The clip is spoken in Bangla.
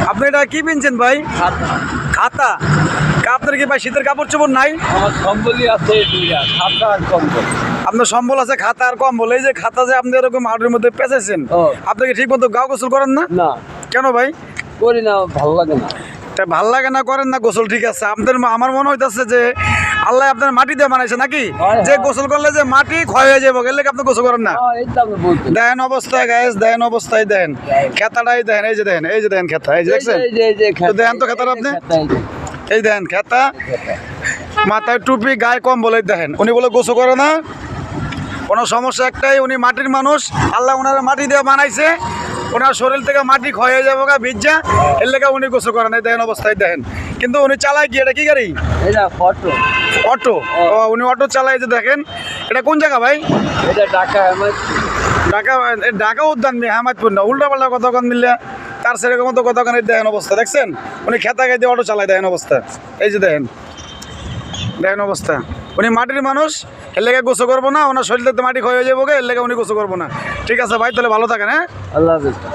আপনি এটা কি পিনছেন ভাই? খাতা। আপনার কি ভাই শীতের কাপড় চোপড় নাই? আমার সম্বলই আছে খাতা আর কম্বল। আপনার সম্বল আছে, খাতা আর কম্বল। এই যে খাতা যে আপনি এরকম হাড়ের মধ্যে পেঁচেছেন, আপনি কি ঠিক মতো গা গোসল করেন না? না কেন ভাই? করি না, ভালো লাগে না। তা ভাল লাগে না, করেন না গোসল, ঠিক আছে। আপনাদের আমার মনে হইতেছে যে আল্লাহ আপনার মাটি দিয়ে বানাইছে নাকি, যে গোসল করলে যে মাটি ক্ষয় হয়ে যাবো, গেলে আপনি গোসল করেন না। দেন অবস্থায় গায়েস, দেন অবস্থায় দেন খেতাটাই দেন। এই যে দেন, এই যে দেন খেতা, এই যে দেখছেন, দেন তো খেতাটা আপনি। এই দেন খেতা, মাথায় টুপি, গায়ে কম্বল। এই দেখেন উনি বলে গোসল করে না। কোনো সমস্যা একটাই, উনি মাটির মানুষ, আল্লাহ ওনার মাটি দিয়ে বানাইছে, ওনার শরীর থেকে মাটি ক্ষয় হয়ে যাবো গা ভিজা, এর লেগে উনি গোসল করেন। এই দেখেন অবস্থায় দেখেন। কিন্তু উনি চালায় কি, এটা কি গাড়ি? অটো। ও উনি অটো চালায়। যে দেখেন এটা কোন জায়গা ভাই? এটা ঢাকা। ঢাকা? ঢাকা উদ্যান হামাদপুর না, উল্টা পাল্টা কতক্ষণ মিললে তার সেরকম মতো কতক্ষণ। দেখেন অবস্থা দেখছেন, উনি খেতা খাইতে অটো চালায়। দেখেন অবস্থা, এই যে দেখেন, দেখেন অবস্থা। উনি মাটির মানুষ, এর লেগে গোসল করবো না, ওনার শরীর থেকে মাটি ক্ষয় হয়ে যাবো, এর লেগে উনি গোসল করবো না। ঠিক আছে ভাই, তাহলে ভালো থাকেন। হ্যাঁ, আল্লাহ হাফেজ।